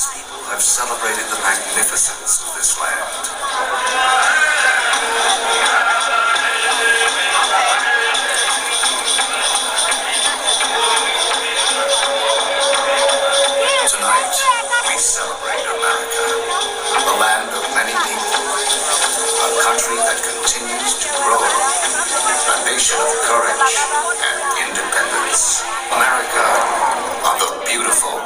its people have celebrated the magnificence of this land. Tonight, we celebrate America, the land of many people, a country that continues to grow, a nation of courage and independence. America of the beautiful.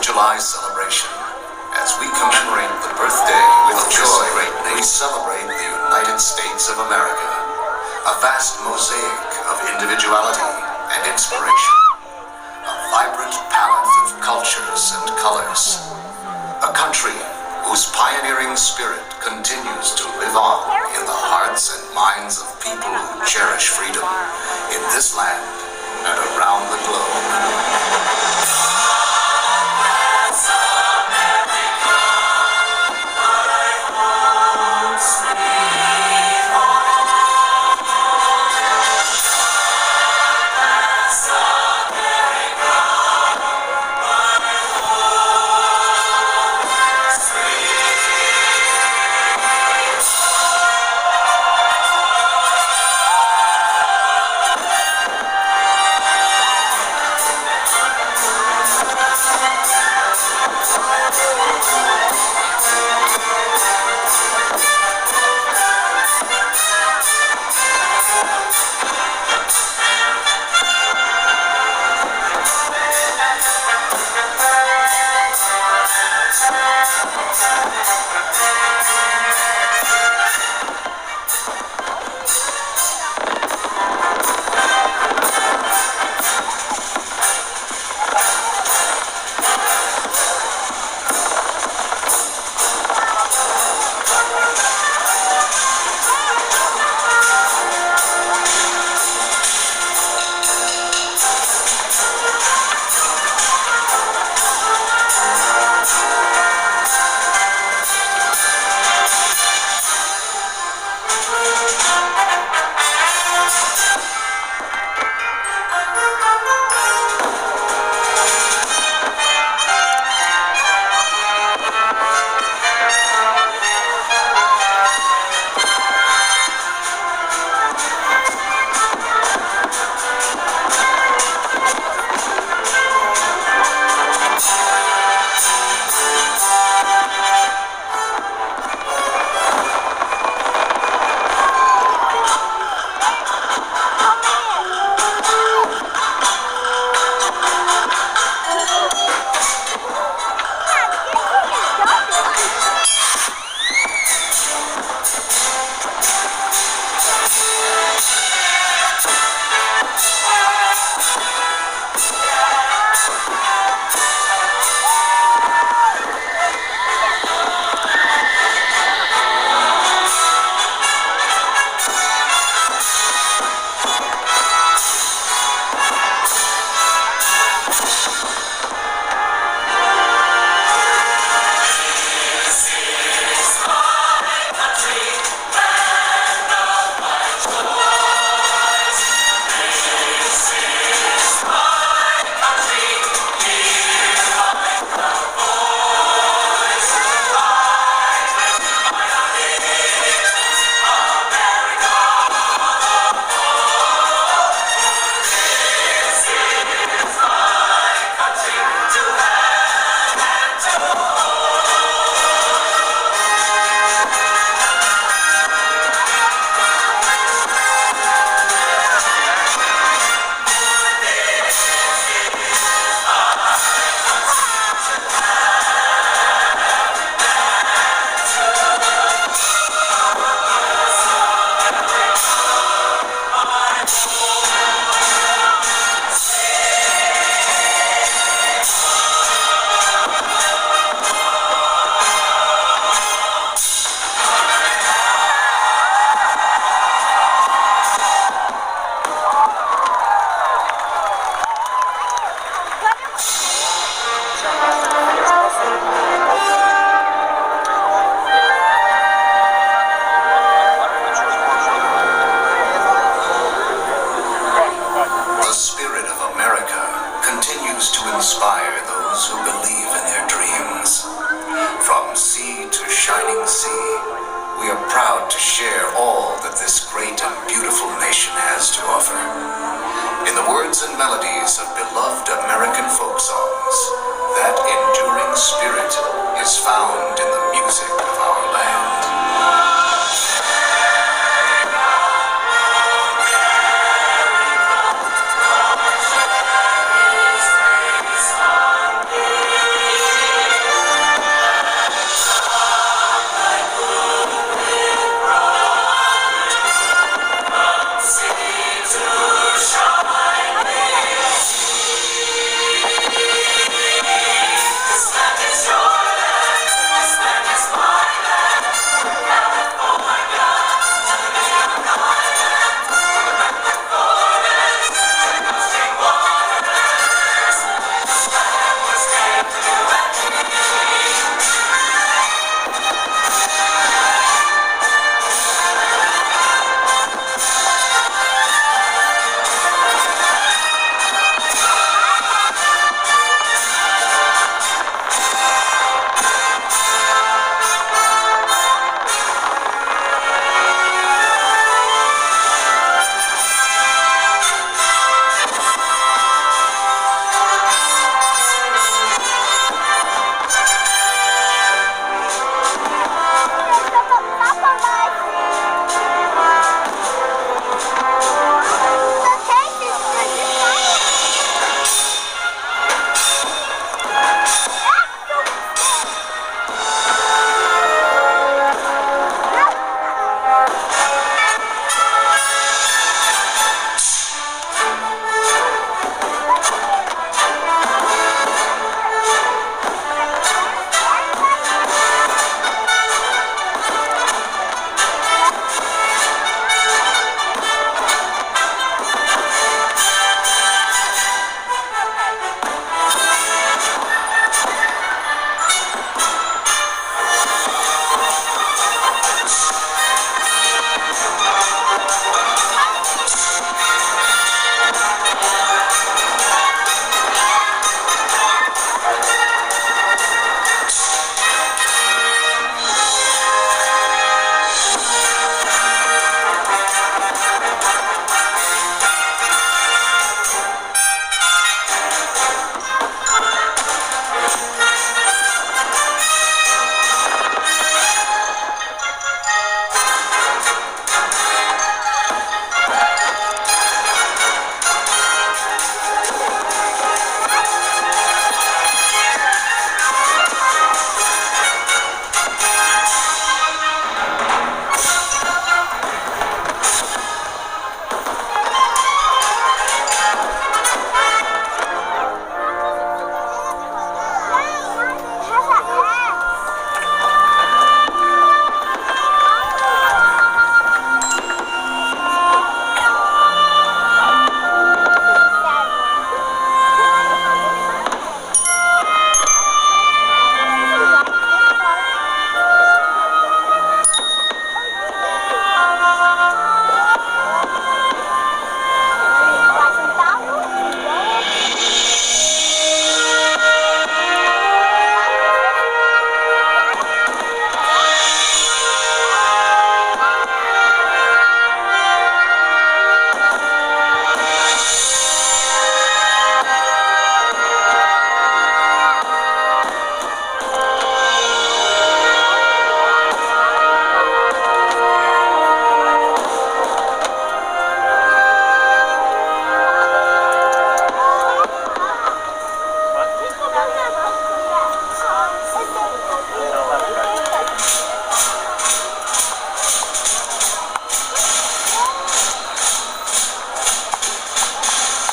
July celebration. As we commemorate the birthday with joy, we celebrate the United States of America, a vast mosaic of individuality and inspiration, a vibrant palette of cultures and colors, a country whose pioneering spirit continues to live on in the hearts and minds of people who cherish freedom in this land and around the globe. we are proud to share all that this great and beautiful nation has to offer. In the words and melodies of beloved American folk songs, that enduring spirit is found in the music of our land.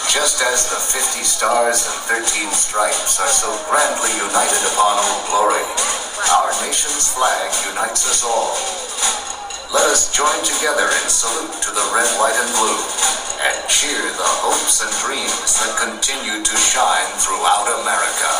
Just as the 50 stars and 13 stripes are so grandly united upon Old Glory, our nation's flag unites us all. Let us join together in salute to the red, white, and blue, and cheer the hopes and dreams that continue to shine throughout America.